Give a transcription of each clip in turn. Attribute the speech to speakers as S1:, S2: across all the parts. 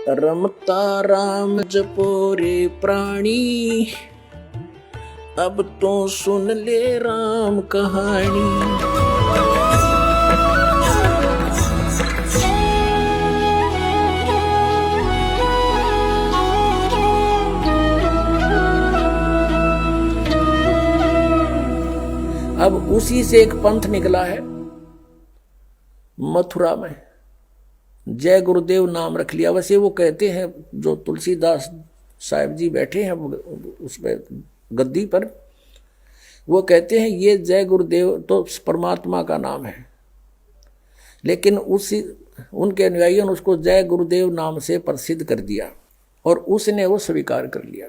S1: रमता राम जपो रे प्राणी, अब तो सुन ले राम कहानी। अब उसी से एक पंथ निकला है मथुरा में, जय गुरुदेव नाम रख लिया। वैसे वो कहते हैं, जो तुलसीदास साहिब जी बैठे हैं उसमें गद्दी पर, वो कहते हैं ये जय गुरुदेव तो परमात्मा का नाम है, लेकिन उसी उनके अनुयायियों ने उसको जय गुरुदेव नाम से प्रसिद्ध कर दिया और उसने वो स्वीकार कर लिया।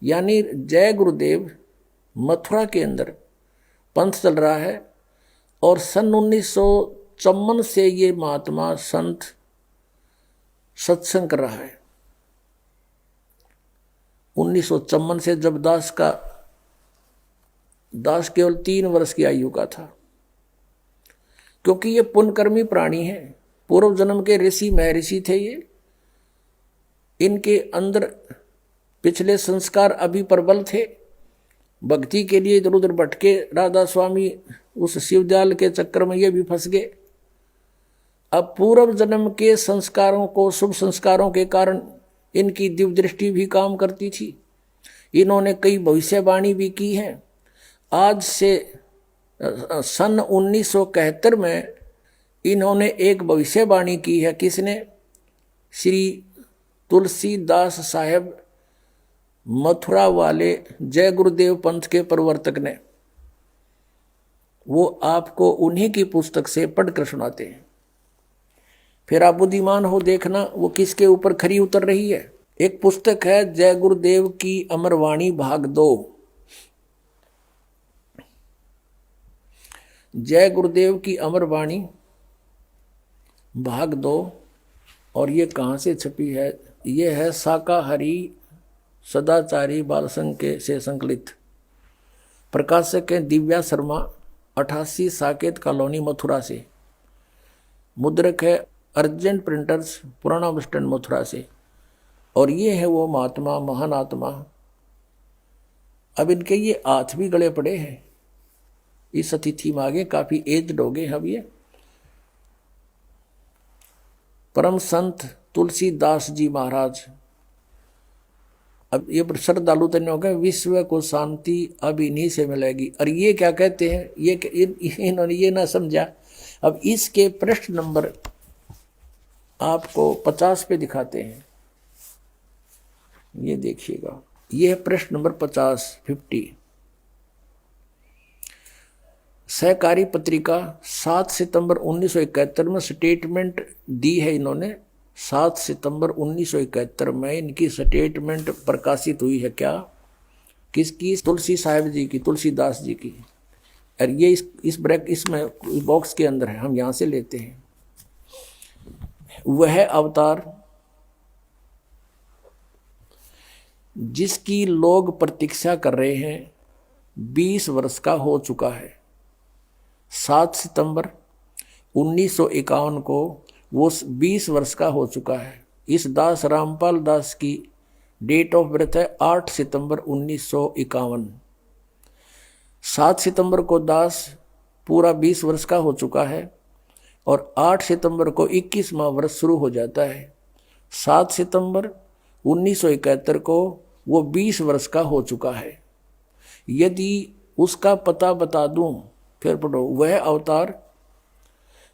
S1: यानी जय गुरुदेव मथुरा के अंदर पंथ चल रहा है और सन 1954 से ये महात्मा संत सत्संग कर रहा है। 1954 से, जब दास केवल 3 वर्ष की आयु का था। क्योंकि ये पुण्यकर्मी प्राणी है, पूर्व जन्म के ऋषि महर्षि थे ये, इनके अंदर पिछले संस्कार अभी प्रबल थे। भक्ति के लिए इधर उधर भटके राधा स्वामी उस शिवजाल के चक्कर में ये भी फंस गए। अब पूर्व जन्म के संस्कारों को, शुभ संस्कारों के कारण इनकी दिव्य दृष्टि भी काम करती थी। इन्होंने कई भविष्यवाणी भी की है। आज से सन 1971 में इन्होंने एक भविष्यवाणी की है। किसने? श्री तुलसीदास साहेब मथुरा वाले जय गुरुदेव पंथ के प्रवर्तक ने। वो आपको उन्हीं की पुस्तक से पढ़कर सुनाते हैं, फिर आप बुद्धिमान हो देखना वो किसके ऊपर खरी उतर रही है। एक पुस्तक है जय गुरुदेव की अमरवाणी भाग 2। जय गुरुदेव की अमरवाणी भाग 2, और ये कहाँ से छपी है? ये है शाकाहारी सदाचारी बाल संघ के से संकलित। प्रकाशक है दिव्या शर्मा, 88 साकेत कॉलोनी मथुरा से। मुद्रक है अर्जेंट प्रिंटर्स, पुराना बस स्टैंड मथुरा से। और ये है वो महात्मा, महान आत्मा। अब इनके ये हाथ भी गले पड़े हैं इस अतिथि मांगे, काफी एज्ड हो गए। अब ये परम संत तुलसीदास जी महाराज। अब ये श्रद्धालु तन्य हो गए, विश्व को शांति अब इन्हीं से मिलेगी। और ये क्या कहते हैं, इन्होंने ये ना समझा। अब इसके पृष्ठ नंबर आपको 50 पे दिखाते हैं, ये देखिएगा। ये है पृष्ठ नंबर 50। सहकारी पत्रिका 7 सितंबर 1971 में स्टेटमेंट दी है इन्होंने। 7 सितंबर 1971 में इनकी स्टेटमेंट प्रकाशित हुई है। क्या? किसकी? तुलसी साहिब जी की, तुलसीदास जी की। और ये इस ब्रैक इसमें बॉक्स के अंदर है, हम यहाँ से लेते हैं। वह अवतार जिसकी लोग प्रतीक्षा कर रहे हैं 20 वर्ष का हो चुका है। 7 सितंबर 1951 को वो 20 वर्ष का हो चुका है। इस दास रामपाल दास की डेट ऑफ बर्थ है 8 सितंबर 1951। 7 सितंबर को दास पूरा 20 वर्ष का हो चुका है और 8 सितंबर को 21वां वर्ष शुरू हो जाता है। 7 सितंबर 1971 को वो 20 वर्ष का हो चुका है। यदि उसका पता बता दूं, फिर पढ़ो। वह अवतार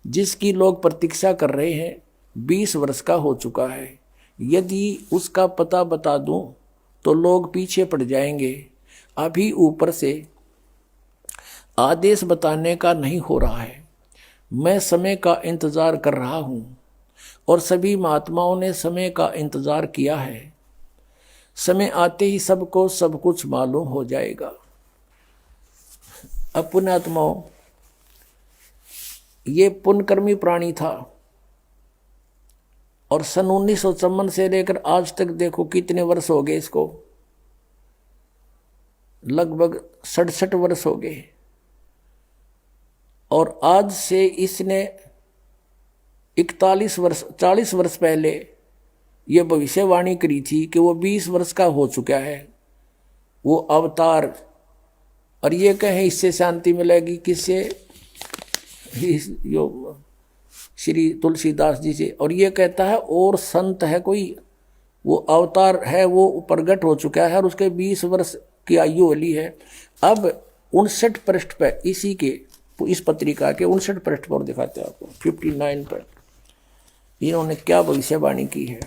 S1: जिसकी लोग प्रतीक्षा कर रहे हैं 20 वर्ष का हो चुका है। यदि उसका पता बता दूं तो लोग पीछे पड़ जाएंगे। अभी ऊपर से आदेश बताने का नहीं हो रहा है। मैं समय का इंतजार कर रहा हूं और सभी महात्माओं ने समय का इंतजार किया है। समय आते ही सबको सब कुछ मालूम हो जाएगा। अब पुण्यात्माओं, ये पुण्यकर्मी प्राणी था और सन 1954 से लेकर आज तक देखो कितने वर्ष हो गए इसको, लगभग 67 वर्ष हो गए। और आज से इसने 41 वर्ष 40 वर्ष पहले ये भविष्यवाणी करी थी कि वो 20 वर्ष का हो चुका है, वो अवतार, और ये कहें इससे शांति मिलेगी किससे? यो श्री तुलसीदास जी से। और ये कहता है और संत है कोई, वो अवतार है, वो प्रगट हो चुका है और उसके 20 वर्ष की आयु वाली है। अब 59 पृष्ठ पर इसी के इस पत्रिका के 59 पृष्ठ पर दिखाते हैं आपको, 59 पर इन्होंने क्या भविष्यवाणी की है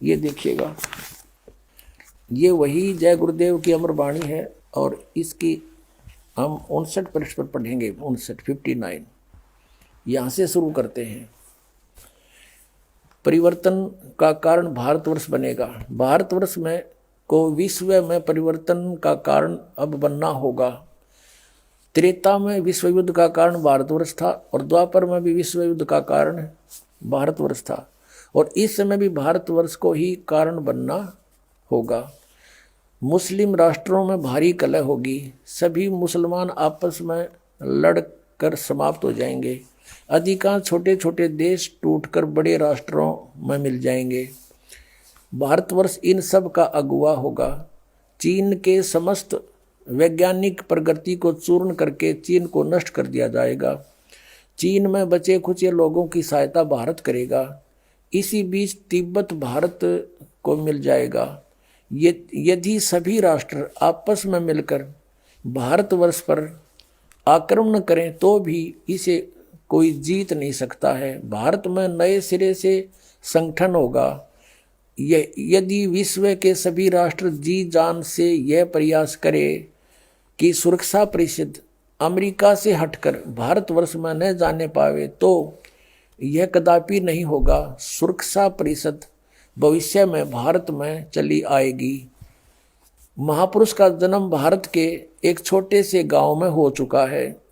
S1: ये देखिएगा। ये वही जय गुरुदेव की अमर वाणी है और इसकी हम 59 पृष्ठ पर पढ़ेंगे। 59 यहाँ से शुरू करते हैं। परिवर्तन का कारण भारतवर्ष बनेगा। भारतवर्ष में को विश्व में परिवर्तन का कारण अब बनना होगा। त्रेता में विश्व युद्ध का कारण भारतवर्ष था और द्वापर में भी विश्व युद्ध का कारण भारतवर्ष था, और इस समय भी भारतवर्ष को ही कारण बनना होगा। मुस्लिम राष्ट्रों में भारी कलह होगी, सभी मुसलमान आपस में लड़कर समाप्त हो जाएंगे, अधिकांश छोटे छोटे देश टूटकर बड़े राष्ट्रों में मिल जाएंगे। भारतवर्ष इन सब का अगुवा होगा। चीन के समस्त वैज्ञानिक प्रगति को चूर्ण करके चीन को नष्ट कर दिया जाएगा। चीन में बचे खुचे लोगों की सहायता भारत करेगा। इसी बीच तिब्बत भारत को मिल जाएगा। यदि सभी राष्ट्र आपस में मिलकर भारतवर्ष पर आक्रमण करें तो भी इसे कोई जीत नहीं सकता है। भारत में नए सिरे से संगठन होगा। यदि विश्व के सभी राष्ट्र जी जान से यह प्रयास करें कि सुरक्षा परिषद अमेरिका से हटकर भारतवर्ष में न जाने पावे तो यह कदापि नहीं होगा। सुरक्षा परिषद भविष्य में भारत में चली आएगी। महापुरुष का जन्म भारत के एक छोटे से गांव में हो चुका है,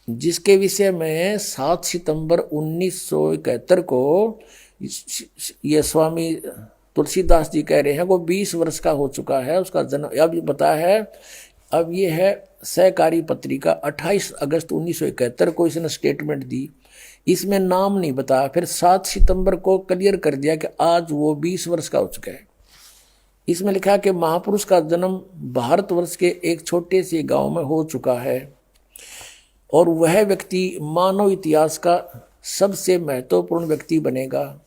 S1: जिसके विषय में 7 सितंबर 1971 को ये स्वामी तुलसीदास जी कह रहे हैं वो 20 वर्ष का हो चुका है उसका जन्म। अब बताया है, अब ये है सहकारी पत्रिका 28 अगस्त 1971 को इसने स्टेटमेंट दी। इसमें नाम नहीं बताया, फिर 7 सितंबर को क्लियर कर दिया कि आज वो 20 वर्ष का हो चुका है। इसमें लिखा कि महापुरुष का जन्म भारतवर्ष के एक छोटे से गांव में हो चुका है और वह व्यक्ति मानव इतिहास का सबसे महत्वपूर्ण व्यक्ति बनेगा।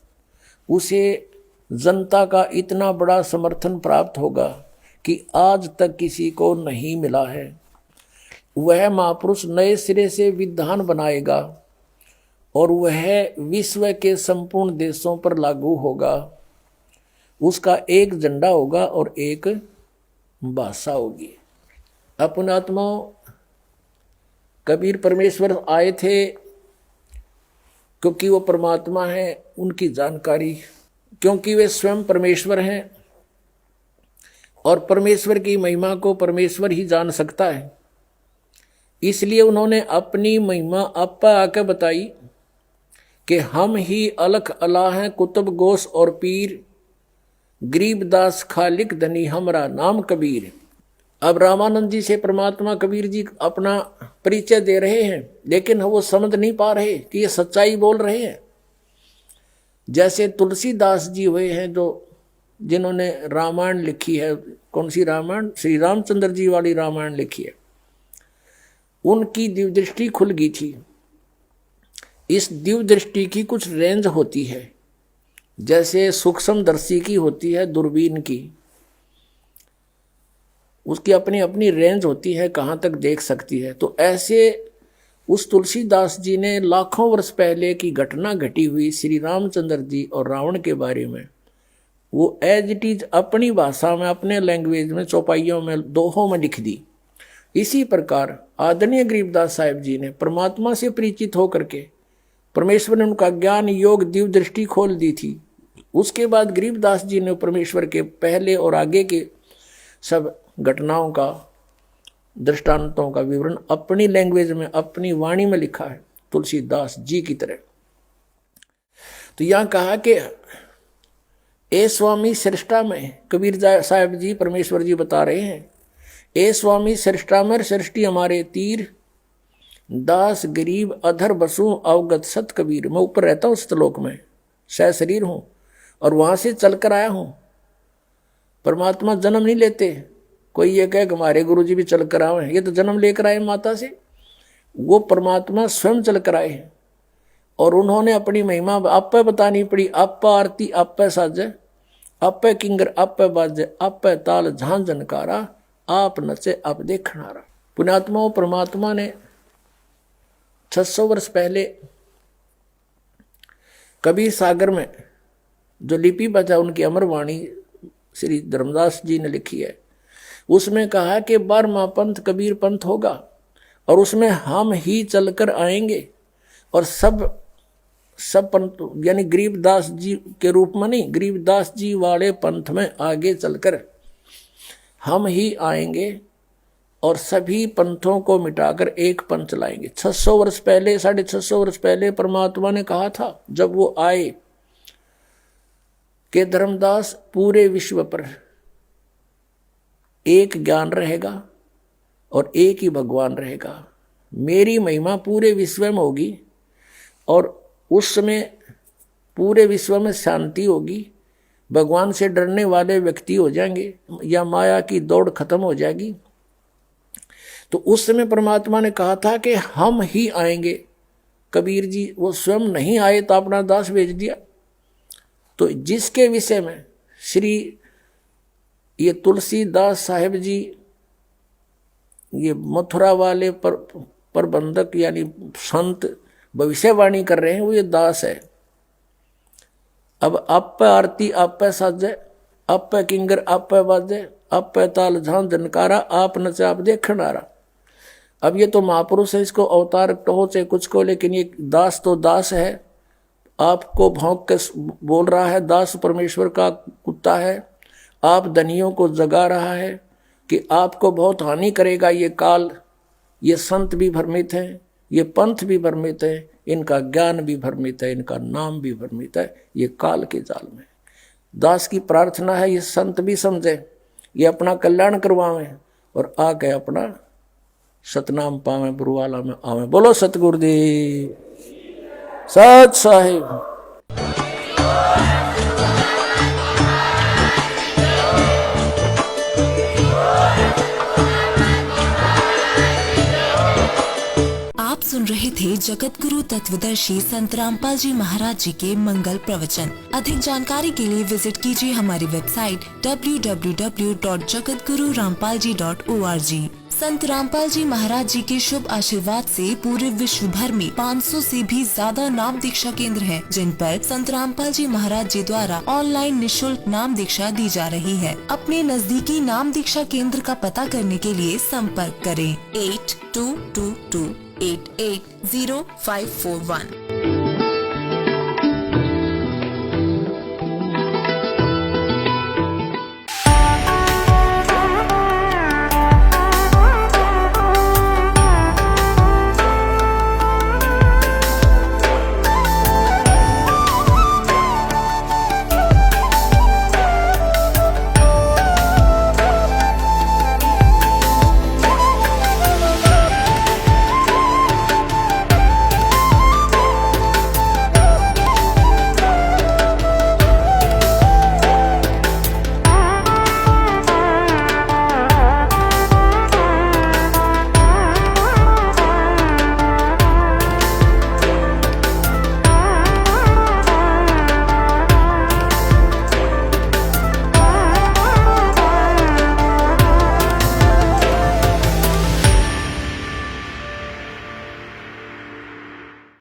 S1: उसे जनता का इतना बड़ा समर्थन प्राप्त होगा कि आज तक किसी को नहीं मिला है। वह महापुरुष नए सिरे से विधान बनाएगा और वह विश्व के संपूर्ण देशों पर लागू होगा। उसका एक झंडा होगा और एक भाषा होगी। अपने आत्माओं, कबीर परमेश्वर आए थे क्योंकि वो परमात्मा है, उनकी जानकारी, क्योंकि वे स्वयं परमेश्वर हैं और परमेश्वर की महिमा को परमेश्वर ही जान सकता है। इसलिए उन्होंने अपनी महिमा आपा आकर बताई कि हम ही अलख अला हैं, कुतुब गोस और पीर, गरीबदास खालिक धनी हमरा नाम कबीर। अब रामानंद जी से परमात्मा कबीर जी अपना परिचय दे रहे हैं, लेकिन वो समझ नहीं पा रहे कि ये सच्चाई बोल रहे हैं। जैसे तुलसीदास जी हुए हैं जो जिन्होंने रामायण लिखी है, कौन सी रामायण? श्री रामचंद्र जी वाली रामायण लिखी है। उनकी दिव्य दृष्टि खुल गई थी। इस दिव्य दृष्टि की कुछ रेंज होती है, जैसे सूक्ष्मदर्शी की होती है दूरबीन की, उसकी अपनी अपनी रेंज होती है, कहाँ तक देख सकती है। तो ऐसे उस तुलसीदास जी ने लाखों वर्ष पहले की घटना घटी हुई श्री रामचंद्र जी और रावण के बारे में वो एज इट इज अपनी भाषा में, अपने लैंग्वेज में, चौपाइयों में, दोहों में लिख दी। इसी प्रकार आदरणीय गरीबदास साहिब जी ने परमात्मा से परिचित होकर के परमेश्वर ने उनका ज्ञान योग दिव्य दृष्टि खोल दी थी। उसके बाद गरीबदास जी ने परमेश्वर के पहले और आगे के सब घटनाओं का, दृष्टांतों का विवरण अपनी लैंग्वेज में, अपनी वाणी में लिखा है, तुलसीदास जी की तरह। तो यहां कहा कि ए स्वामी सृष्टा में, कबीर साहब जी परमेश्वर जी बता रहे हैं, ए स्वामी सृष्टा में सृष्टि हमारे तीर, दास गरीब अधर बसु अवगत सत कबीर। मैं ऊपर रहता हूं श्लोक में, सह शरीर हूं और वहां से चलकर आया हूं। परमात्मा जन्म नहीं लेते। कोई ये कहे कि हमारे गुरु जी भी चलकर आए, ये तो जन्म लेकर आए माता से। वो परमात्मा स्वयं चलकर आए हैं और उन्होंने अपनी महिमा आप पे बतानी पड़ी। आप पे आरती आप पे साजे, आप पे किंगर आप पे बाजे, आप पे ताल झांझ झनकारा, आप नचे आप देखनारा। पुण्यात्माओं, परमात्मा ने 600 वर्ष पहले कबीर सागर में जो लिपि बचा, उनकी अमर वाणी श्री धर्मदास जी ने लिखी है, उसमें कहा कि 12वां पंथ कबीर पंथ होगा और उसमें हम ही चलकर आएंगे और सब पंथ यानी गरीबदास जी के रूप में नहीं, गरीबदास जी वाले पंथ में आगे चलकर हम ही आएंगे और सभी पंथों को मिटाकर एक पंथ चलाएंगे। 600 वर्ष पहले, 650 वर्ष पहले परमात्मा ने कहा था जब वो आए कि धर्मदास पूरे विश्व पर एक ज्ञान रहेगा और एक ही भगवान रहेगा। मेरी महिमा पूरे विश्व में होगी और उस समय पूरे विश्व में शांति होगी। भगवान से डरने वाले व्यक्ति हो जाएंगे या माया की दौड़ खत्म हो जाएगी। तो उस समय परमात्मा ने कहा था कि हम ही आएंगे। कबीर जी वो स्वयं नहीं आए तो अपना दास भेज दिया। तो जिसके विषय में श्री ये तुलसीदास साहेब जी ये मथुरा वाले प्रबंधक यानी संत भविष्यवाणी कर रहे हैं, वो ये दास है। अब आप पे आरती आप पे साजे, आप पे किंगर आप पे बाजे, आप पे ताल झांझ झनकारा, आप नचे आप देखनारा। अब ये तो महापुरुष है, इसको अवतार कहो चाहे कुछ को, लेकिन ये दास तो दास है। आपको भौंक के बोल रहा है, दास परमेश्वर का कुत्ता है। आप धनियों को जगा रहा है कि आपको बहुत हानि करेगा ये काल। ये संत भी भ्रमित हैं, ये पंथ भी भ्रमित है, इनका ज्ञान भी भ्रमित है, इनका नाम भी भ्रमित है। ये काल के जाल में दास की प्रार्थना है ये संत भी समझे, ये अपना कल्याण करवावें और आके अपना सतनाम पावें, बुरवाला में आवे। बोलो सतगुरुदेव सत साहिब।
S2: आप सुन रहे थे जगत गुरु तत्वदर्शी संत रामपाल जी महाराज जी के मंगल प्रवचन। अधिक जानकारी के लिए विजिट कीजिए हमारी वेबसाइट www.jagatgururampalji.org। संत रामपाल जी महाराज जी के शुभ आशीर्वाद से पूरे विश्व भर में 500 से भी ज्यादा नाम दीक्षा केंद्र हैं, जिन पर संत रामपाल जी महाराज जी द्वारा ऑनलाइन निशुल्क नाम दीक्षा दी जा रही है। अपने नजदीकी नाम दीक्षा केंद्र का पता करने के लिए संपर्क करें 8222880541।